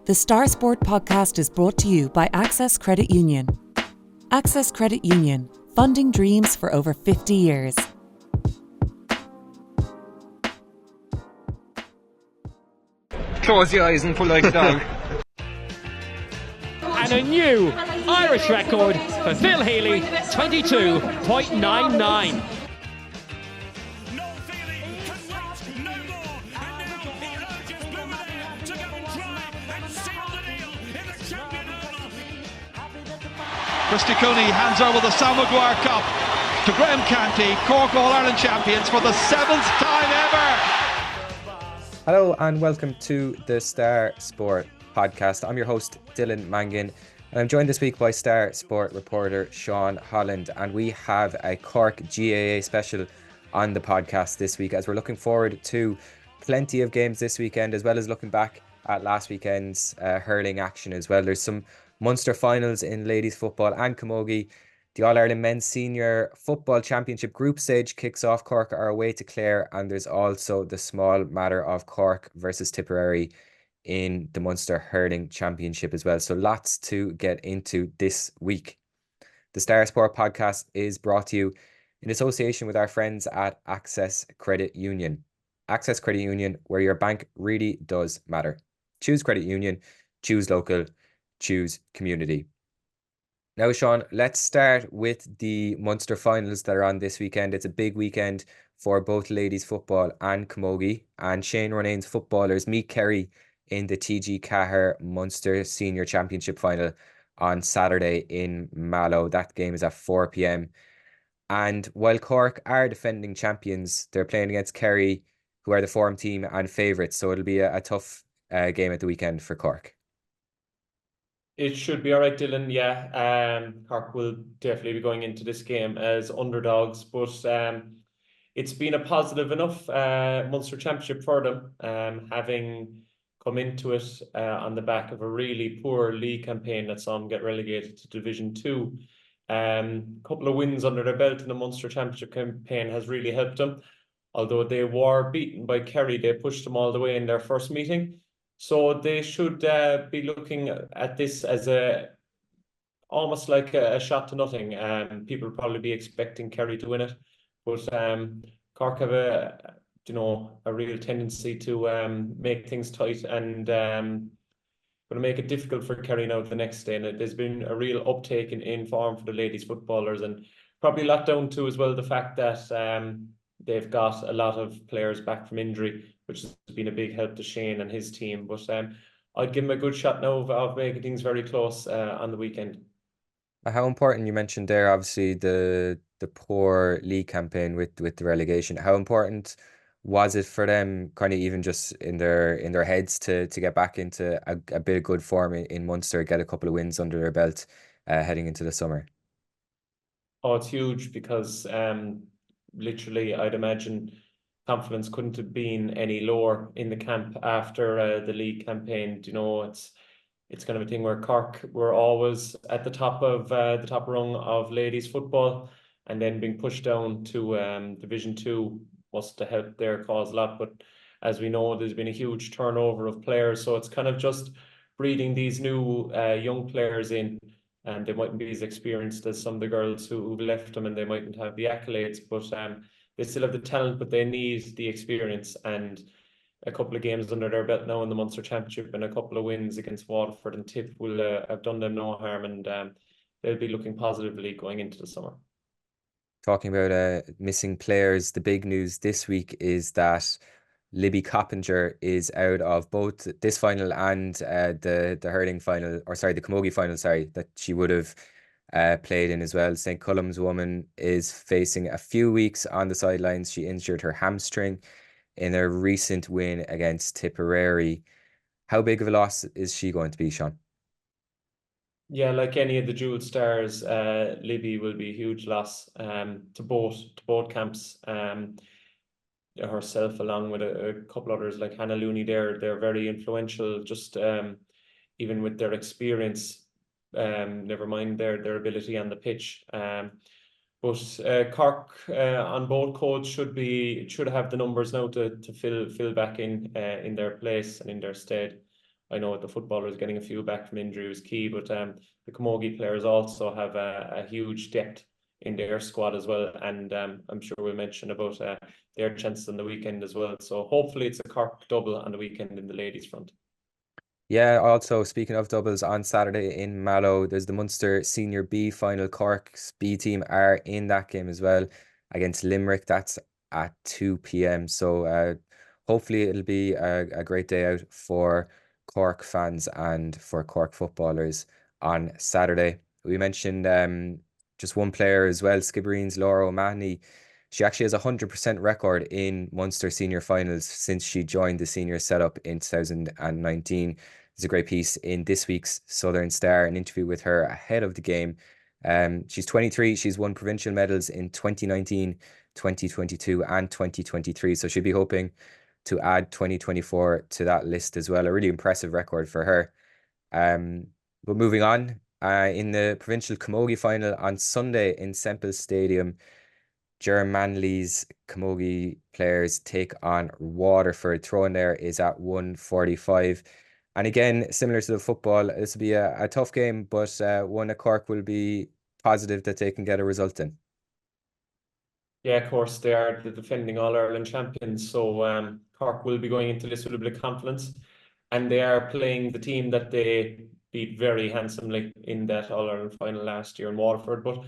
The Star Sport podcast is brought to you by Access Credit Union. Access Credit Union, funding dreams for over 50 years. Close your eyes and pull like a dog. And a new Irish record for Phil Healy, 22.99. Christy Cooney hands over the Sam Maguire Cup to Graham Canty, Cork All-Ireland champions for the 7th time ever. Hello and welcome to the Star Sport podcast. I'm your host Dylan Mangan and I'm joined this week by Star Sport reporter Sean Holland, and we have a Cork GAA special on the podcast this week as we're looking forward to plenty of games this weekend, as well as looking back at last weekend's hurling action as well. There's some Munster finals in ladies football and Camogie. The All-Ireland Men's Senior Football Championship group stage kicks off. Cork are away to Clare, and there's also the small matter of Cork versus Tipperary in the Munster Hurling Championship as well. So lots to get into this week. The Star Sport podcast is brought to you in association with our friends at Access Credit Union. Access Credit Union, where your bank really does matter. Choose Credit Union, choose local, choose community. Now, Sean, let's start with the Munster finals that are on this weekend. It's a big weekend for both ladies football and Camogie, and Shane Ronayne's footballers meet Kerry in the TG4 Munster Senior Championship final on Saturday in Mallow. That game is at 4 p.m. And while Cork are defending champions, they're playing against Kerry, who are the form team and favourites, so it'll be a tough game at the weekend for Cork. It should be all right, Dylan. Yeah, Cork will definitely be going into this game as underdogs, but it's been a positive enough Munster Championship for them, having come into it on the back of a really poor league campaign that saw them get relegated to Division 2. Couple of wins under their belt in the Munster Championship campaign has really helped them. Although they were beaten by Kerry, they pushed them all the way in their first meeting. So they should be looking at this as almost like a shot to nothing. People will probably be expecting Kerry to win it, but Cork have a real tendency to make things tight and going to make it difficult for Kerry now the next day. And there's been a real uptake in form for the ladies footballers, and probably a lot down to as well the fact that they've got a lot of players back from injury, which has been a big help to Shane and his team. But I'd give him a good shot now of making things very close on the weekend. How important, you mentioned there, obviously, the poor league campaign with the relegation. How important was it for them, kind of even just in their heads, to get back into a bit of good form in Munster, get a couple of wins under their belt heading into the summer? Oh, it's huge because literally, I'd imagine confidence couldn't have been any lower in the camp after the league campaign. It's kind of a thing where Cork were always at the top rung of ladies football, and then being pushed down to Division 2 must have helped their cause a lot. But as we know, there's been a huge turnover of players, so it's kind of just breeding these new young players in, and they mightn't be as experienced as some of the girls who've left them, and they mightn't have the accolades, but they still have the talent, but they need the experience. And a couple of games under their belt now in the Munster Championship and a couple of wins against Waterford and Tip will have done them no harm, and they'll be looking positively going into the summer. Talking about missing players, the big news this week is that Libby Coppinger is out of both this final and the hurling final, or sorry, the Camogie final, that she would have played in as well. St. Cullum's woman is facing a few weeks on the sidelines. She injured her hamstring in a recent win against Tipperary. How big of a loss is she going to be, Sean? Yeah, like any of the dual stars, Libby will be a huge loss to both camps. Herself, along with a couple others like Hannah Looney, they're very influential, just even with their experience, never mind their ability on the pitch. But Cork on both codes should have the numbers now to fill back in their place and in their stead. I know the footballers getting a few back from injury was key, but the Camogie players also have a huge depth in their squad as well, and I'm sure we'll mention about their chances on the weekend as well. So hopefully it's a Cork double on the weekend in the ladies' front. Yeah, also speaking of doubles, on Saturday in Mallow, there's the Munster Senior B final. Cork's B team are in that game as well against Limerick. That's at 2 p.m. So hopefully it'll be a great day out for Cork fans and for Cork footballers on Saturday. We mentioned just one player as well, Skibbereen's Laura O'Mahony. She actually has a 100% record in Munster senior finals since she joined the senior setup in 2019. There's a great piece in this week's Southern Star, an interview with her ahead of the game. She's 23. She's won provincial medals in 2019, 2022 and 2023. So she'll be hoping to add 2024 to that list as well. A really impressive record for her. But moving on, in the provincial Camogie final on Sunday in Semple Stadium, Ger Manley's Camogie players take on Waterford. Throw-in there is at 1:45. And again, similar to the football, this will be a tough game, but one that Cork will be positive that they can get a result in. Yeah, of course, they are the defending All-Ireland champions, so Cork will be going into this with a bit of confidence, and they are playing the team that they beat very handsomely in that All-Ireland final last year in Waterford. But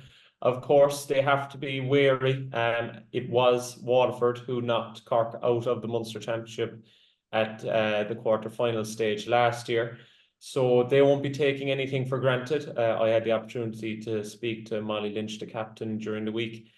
of course, they have to be wary. It was Waterford who knocked Cork out of the Munster Championship at the quarter-final stage last year. So they won't be taking anything for granted. I had the opportunity to speak to Molly Lynch, the captain, during the week,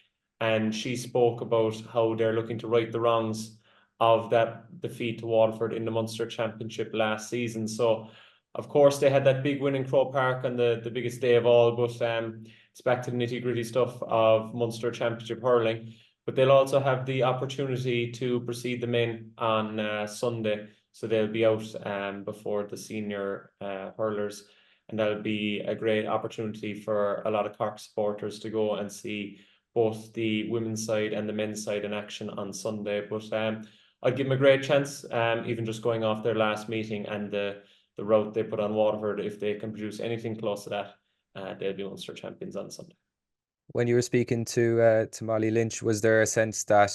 and she spoke about how they're looking to right the wrongs of that defeat to Waterford in the Munster Championship last season. So, of course, they had that big win in Croke Park on the biggest day of all, but it's back to the nitty-gritty stuff of Munster Championship hurling. But they'll also have the opportunity to precede the men on Sunday. So they'll be out before the senior hurlers. And that'll be a great opportunity for a lot of Cork supporters to go and see both the women's side and the men's side in action on Sunday. But I'd give them a great chance, even just going off their last meeting and the route they put on Waterford. If they can produce anything close to that, they'll be Munster champions on Sunday. When you were speaking to Molly Lynch, was there a sense that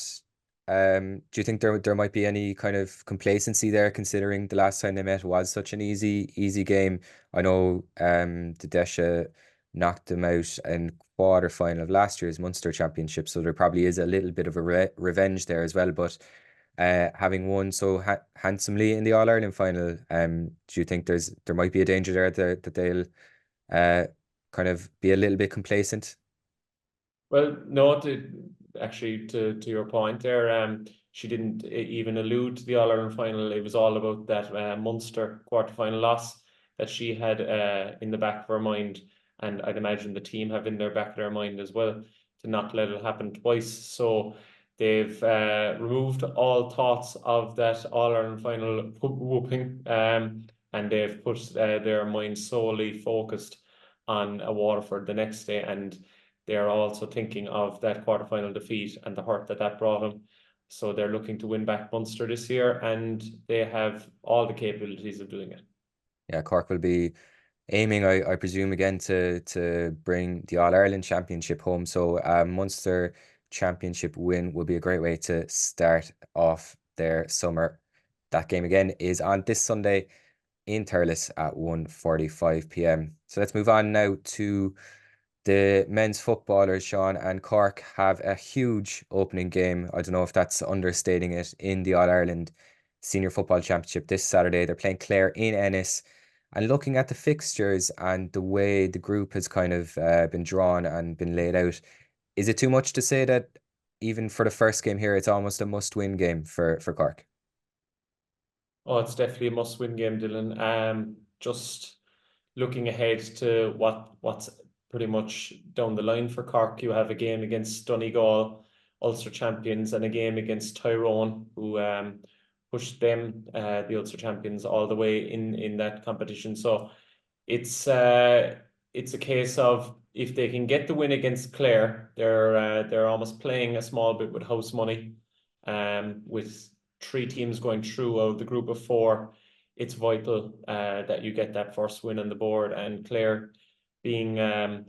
do you think there might be any kind of complacency there, considering the last time they met was such an easy game? I know the Déise knocked them out in quarter final of last year's Munster Championship, so there probably is a little bit of a revenge there as well. But having won so handsomely in the All Ireland final, do you think there might be a danger there that they'll kind of be a little bit complacent? Well, no, actually, to your point there, she didn't even allude to the All Ireland final. It was all about that Munster quarterfinal loss that she had in the back of her mind, and I'd imagine the team have in their back of their mind as well, to not let it happen twice. So they've removed all thoughts of that All Ireland final whooping, and they've put their mind solely focused on a Waterford the next day, and they are also thinking of that quarterfinal defeat and the hurt that brought them. So they're looking to win back Munster this year, and they have all the capabilities of doing it. Yeah, Cork will be aiming, I presume, again to bring the All Ireland Championship home. So Munster Championship win will be a great way to start off their summer. That game again is on this Sunday in Thurles at 1:45 p.m. So let's move on now to the men's footballers, Sean, and Cork have a huge opening game. I don't know if that's understating it, in the All-Ireland Senior Football Championship this Saturday. They're playing Clare in Ennis. And looking at the fixtures and the way the group has kind of been drawn and been laid out, is it too much to say that even for the first game here, it's almost a must-win game for Cork? Oh, it's definitely a must-win game, Dylan. Just looking ahead to what's pretty much down the line for Cork, you have a game against Donegal, Ulster champions, and a game against Tyrone, who pushed them, the Ulster champions, all the way in that competition. So it's a case of, if they can get the win against Clare, they're almost playing a small bit with house money, with 3 teams going through out of the group of 4. it's vital that you get that first win on the board. And Clare, being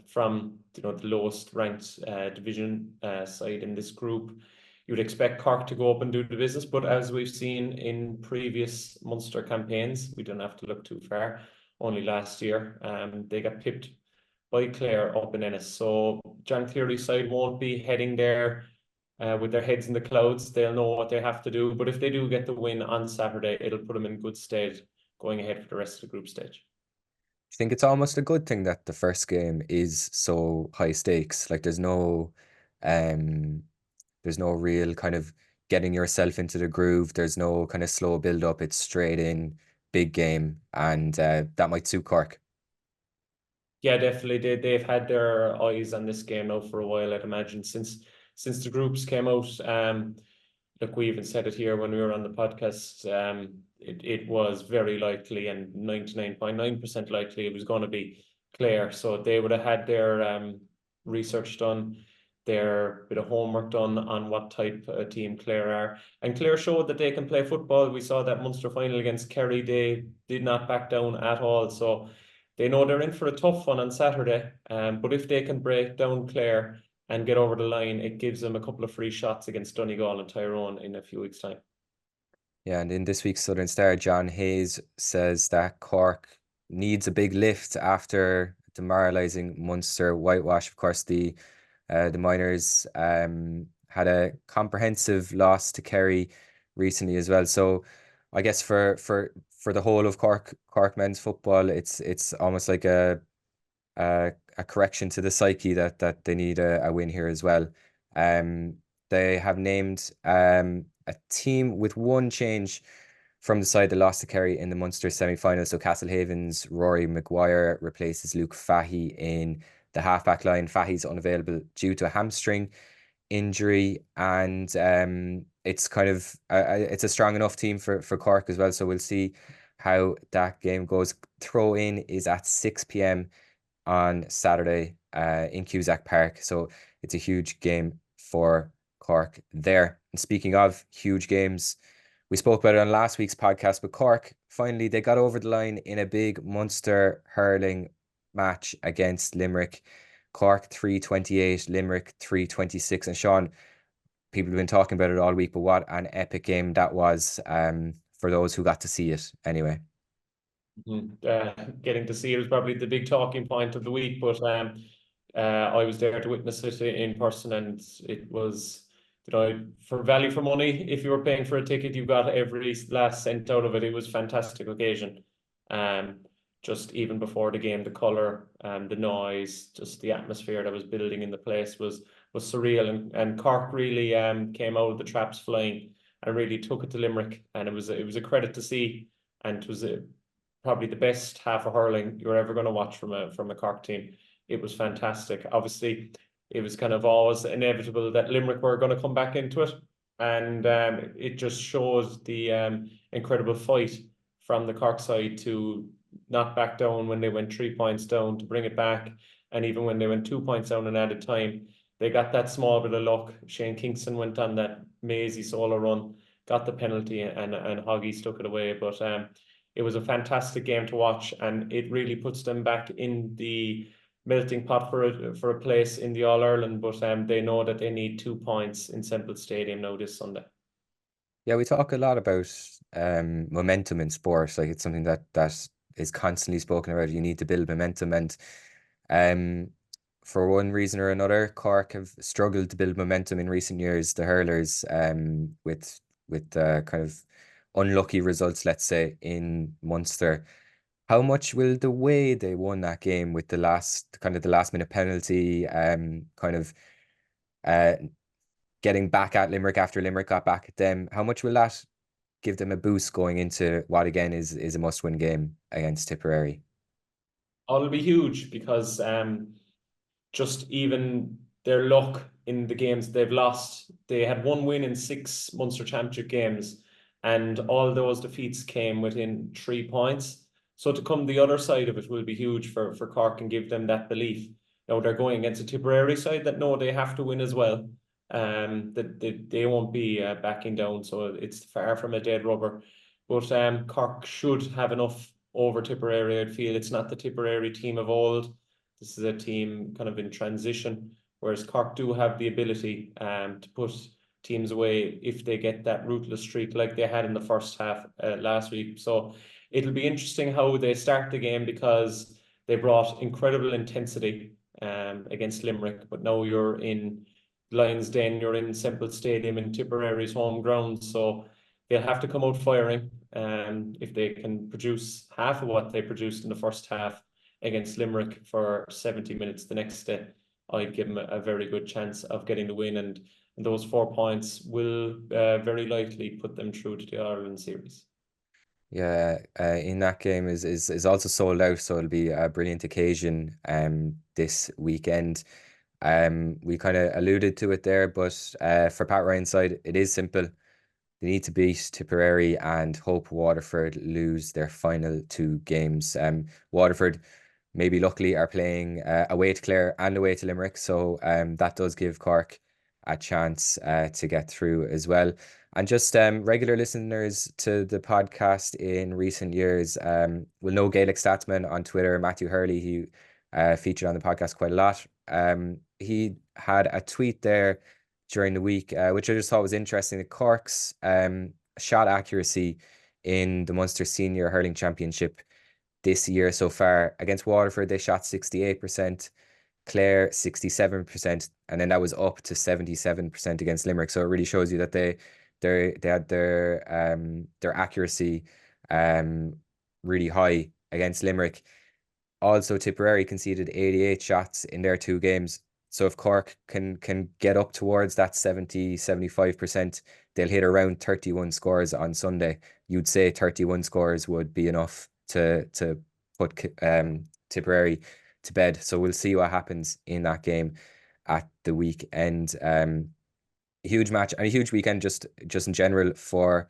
from the lowest ranked division side in this group, you'd expect Cork to go up and do the business. But as we've seen in previous Munster campaigns, we don't have to look too far. Only last year, they got pipped by Clare up in Ennis. So John Cleary's side won't be heading there with their heads in the clouds. They'll know what they have to do. But if they do get the win on Saturday, it'll put them in good stead going ahead for the rest of the group stage. I think it's almost a good thing that the first game is so high stakes. Like there's no real kind of getting yourself into the groove. There's no kind of slow build up. It's straight in, big game, and that might suit Cork. Yeah, definitely. They've had their eyes on this game now for a while, I'd imagine, since the groups came out. Look, we even said it here when we were on the podcast. It was very likely, and 99.9% likely, it was going to be Clare. So they would have had their research done, their bit of homework done on what type of team Clare are. And Clare showed that they can play football. We saw that Munster final against Kerry. They did not back down at all. So they know they're in for a tough one on Saturday. But if they can break down Clare and get over the line, it gives them a couple of free shots against Donegal and Tyrone in a few weeks' time. Yeah, and in this week's Southern Star, John Hayes says that Cork needs a big lift after demoralising Munster whitewash. Of course, the Miners had a comprehensive loss to Kerry recently as well. So I guess for the whole of Cork men's football, it's almost like a correction to the psyche that they need a win here as well. They have named a team with one change from the side that lost to Kerry in the Munster semi-final. So Castlehaven's Rory Maguire replaces Luke Fahey in the half-back line. Fahey's unavailable due to a hamstring injury, and it's kind of it's a strong enough team for Cork as well. So we'll see how that game goes. Throw in is at 6 p.m. on Saturday in Cusack Park. So it's a huge game for Cork there. And speaking of huge games, we spoke about it on last week's podcast, but Cork, finally, they got over the line in a big Munster hurling match against Limerick. Cork 328, Limerick 326. And Sean, people have been talking about it all week, but what an epic game that was for those who got to see it anyway. Getting to see it was probably the big talking point of the week, but I was there to witness it in person, and it was, for value for money. If you were paying for a ticket, you got every last cent out of it. It was a fantastic occasion. Just even before the game, the colour, the noise, just the atmosphere that was building in the place was surreal. And Cork really came out of the traps flying and really took it to Limerick. And it was a credit to see, and it was probably the best half of hurling you're ever going to watch from a Cork team. It was fantastic. Obviously, it was kind of always inevitable that Limerick were going to come back into it, and it just shows the incredible fight from the Cork side to not back down when they went 3 points down, to bring it back, and even when they went 2 points down in added time, they got that small bit of luck. Shane Kingston went on that mazy solo run, got the penalty, and Hoggy stuck it away. But it was a fantastic game to watch, and it really puts them back in the melting pot for a place in the All-Ireland. But they know that they need 2 points in Semple Stadium now this Sunday. Yeah, we talk a lot about momentum in sport. Like, it's something that is constantly spoken about. You need to build momentum, and for one reason or another, Cork have struggled to build momentum in recent years. The hurlers, with kind of unlucky results, let's say, in Munster. How much will the way they won that game with the last minute penalty, getting back at Limerick after Limerick got back at them, how much will that give them a boost going into what again is a must-win game against Tipperary? Oh, it'll be huge, because just even their luck in the games they've lost. They had one win in 6 Munster Championship games, and all those defeats came within 3 points. So to come the other side of it will be huge for Cork and give them that belief. Now they're going against a Tipperary side that know they have to win as well. That they won't be backing down. So it's far from a dead rubber. But Cork should have enough over Tipperary. I'd feel it's not the Tipperary team of old. This is a team kind of in transition, whereas Cork do have the ability to put teams away if they get that ruthless streak like they had in the first half last week. So it'll be interesting how they start the game, because they brought incredible intensity against Limerick, but now you're in Lions Den, you're in Semple Stadium in Tipperary's home ground, so they'll have to come out firing. If they can produce half of what they produced in the first half against Limerick for 70 minutes the next day, I'd give them a very good chance of getting the win, and those 4 points will very likely put them through to the Ireland series. Yeah, in that game is also sold out, so it'll be a brilliant occasion this weekend. We kind of alluded to it there, but for Pat Ryan's side, it is simple. They need to beat Tipperary and hope Waterford lose their final 2 games. Waterford, maybe luckily, are playing away to Clare and away to Limerick, so that does give Cork a chance to get through as well. And just regular listeners to the podcast in recent years will know Gaelic Statsman on Twitter, Matthew Hurley. He featured on the podcast quite a lot. He had a tweet there during the week, which I just thought was interesting. The Cork's shot accuracy in the Munster Senior Hurling Championship this year so far. Against Waterford, they shot 68%, Clare 67%, and then that was up to 77% against Limerick. So it really shows you that they had their accuracy really high against Limerick. Also, Tipperary conceded 88 shots in their 2 games. So if Cork can get up towards that 70-75%, they'll hit around 31 scores on Sunday. You'd say 31 scores would be enough to put Tipperary to bed. So we'll see what happens in that game at the weekend. Huge match and a huge weekend just in general for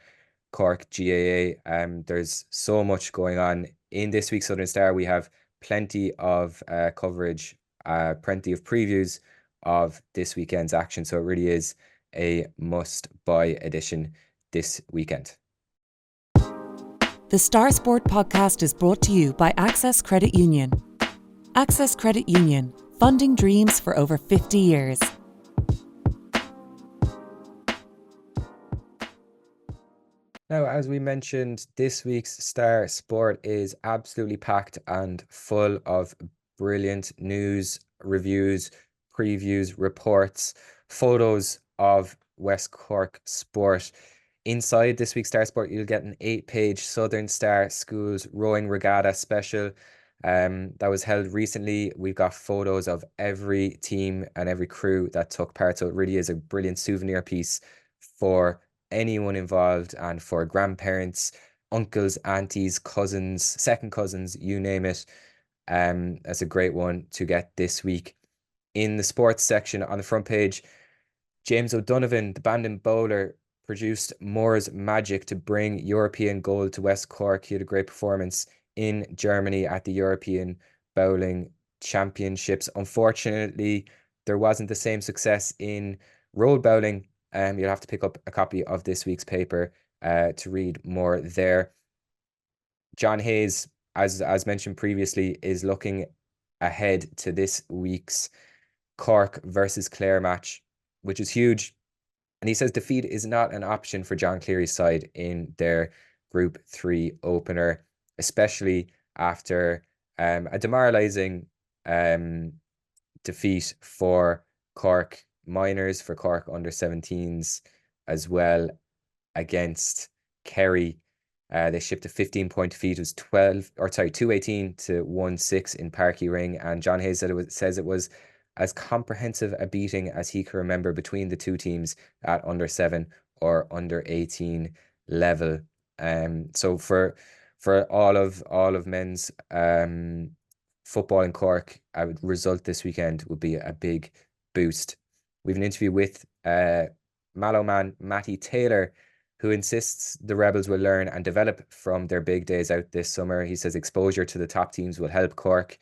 Cork GAA. There's so much going on in this week's Southern Star. We have plenty of coverage, plenty of previews of this weekend's action. So it really is a must-buy edition this weekend. The Star Sport podcast is brought to you by Access Credit Union. Access Credit Union, funding dreams for over 50 years. Now, as we mentioned, this week's Star Sport is absolutely packed and full of brilliant news, reviews, previews, reports, photos of West Cork sport. Inside this week's Star Sport, you'll get an 8-page Southern Star Schools Rowing Regatta special that was held recently. We've got photos of every team and every crew that took part, so it really is a brilliant souvenir piece for anyone involved and for grandparents, uncles, aunties, cousins, second cousins, you name it. That's a great one to get this week. In the sports section on the front page, James O'Donovan, the Bandon bowler, produced Moore's magic to bring European gold to West Cork. He had a great performance in Germany at the European Bowling Championships. Unfortunately, there wasn't the same success in road bowling. You'll have to pick up a copy of this week's paper to read more there. John Hayes, as mentioned previously, is looking ahead to this week's Cork versus Clare match, which is huge. And he says defeat is not an option for John Cleary's side in their Group 3 opener, especially after a demoralising defeat for Cork minors, for Cork under-17s as well against Kerry. They shipped a 15-point defeat. It was 218 to 1-6 in Parky Ring, and John Hayes says it was as comprehensive a beating as he can remember between the two teams at under-7 or under-18 level. So for all of men's football in Cork, a result this weekend would be a big boost. We have an interview with Mallow man Matty Taylor, who insists the Rebels will learn and develop from their big days out this summer. He says exposure to the top teams will help Cork.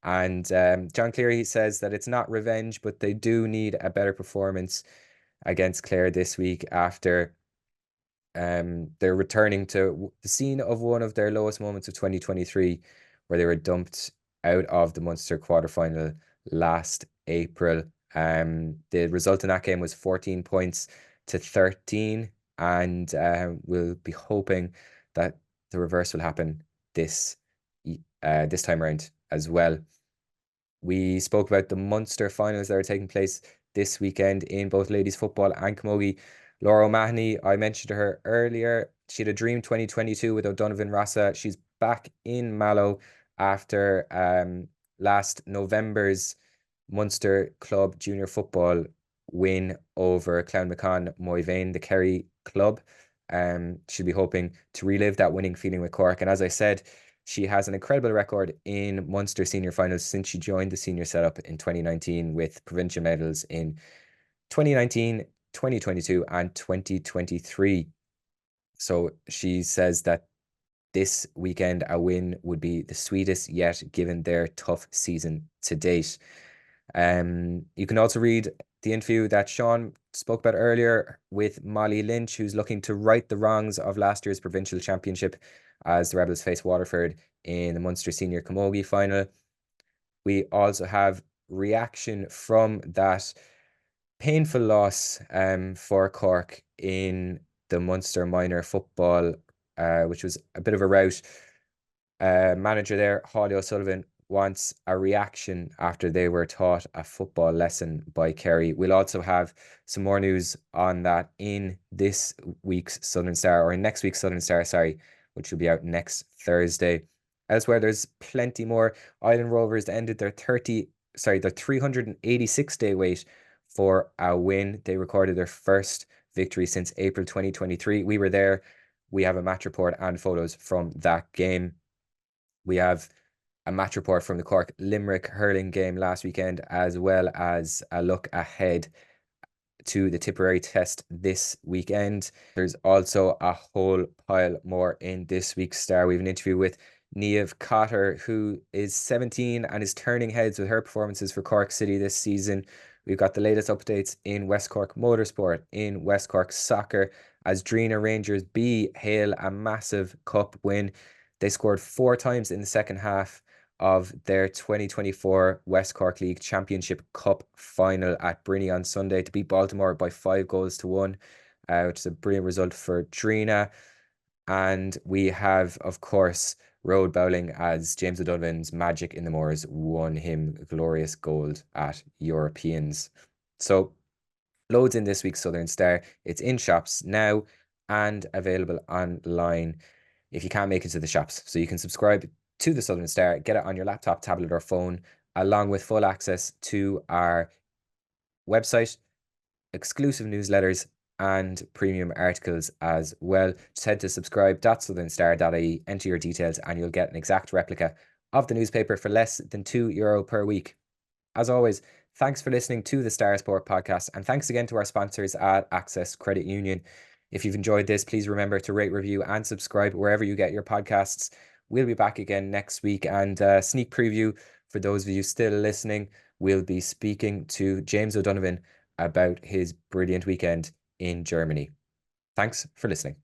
And John Cleary says that it's not revenge, but they do need a better performance against Clare this week after They're returning to the scene of one of their lowest moments of 2023, where they were dumped out of the Munster quarterfinal last April. The result in that game was 14 points to 13, and we'll be hoping that the reverse will happen this time around as well. We spoke about the Munster finals that are taking place this weekend in both ladies football and camogie. Laura O'Mahony, I mentioned her earlier. She had a dream 2022 with O'Donovan Rossa. She's back in Mallow after last November's Munster Club Junior Football win over Clownmacon Moyvane, the Kerry club. She'll be hoping to relive that winning feeling with Cork. And as I said, she has an incredible record in Munster senior finals since she joined the senior setup in 2019 with provincial medals in 2019, 2022 and 2023. So she says that this weekend a win would be the sweetest yet given their tough season to date. You can also read the interview that Sean spoke about earlier with Molly Lynch, who's looking to right the wrongs of last year's provincial championship as the Rebels face Waterford in the Munster Senior Camogie final. We also have reaction from that painful loss for Cork in the Munster minor football, which was a bit of a rout. Manager there, Holly O'Sullivan, wants a reaction after they were taught a football lesson by Kerry. We'll also have some more news on that in this week's Southern Star, or in next week's Southern Star, sorry, which will be out next Thursday. Elsewhere, there's plenty more. Island Rovers ended their 386-day wait for a win. They recorded their first victory since April 2023. We were there. We have a match report and photos from that game. We have a match report from the Cork Limerick hurling game last weekend, as well as a look ahead to the Tipperary test this weekend. There's also a whole pile more in this week's Star. We have an interview with Niamh Cotter, who is 17 and is turning heads with her performances for Cork City this season. We've got the latest updates in West Cork Motorsport, in West Cork Soccer, as Drina Rangers B hail a massive cup win. They scored 4 times in the second half of their 2024 West Cork League Championship Cup final at Brinny on Sunday to beat Baltimore by 5-1, which is a brilliant result for Drina. And we have, of course, road bowling, as James O'Donovan's Magic in the Moors won him glorious gold at Europeans. So loads in this week's Southern Star. It's in shops now and available online if you can't make it to the shops. So you can subscribe to the Southern Star, get it on your laptop, tablet or phone, along with full access to our website, exclusive newsletters and premium articles as well. Just head to subscribe.southernstar.ie, enter your details and you'll get an exact replica of the newspaper for less than €2 per week. As always, thanks for listening to the Star Sport podcast, and thanks again to our sponsors at Access Credit Union. If you've enjoyed this, please remember to rate, review and subscribe wherever you get your podcasts. We'll be back again next week, and sneak preview for those of you still listening, we'll be speaking to James O'Donovan about his brilliant weekend in Germany. Thanks for listening.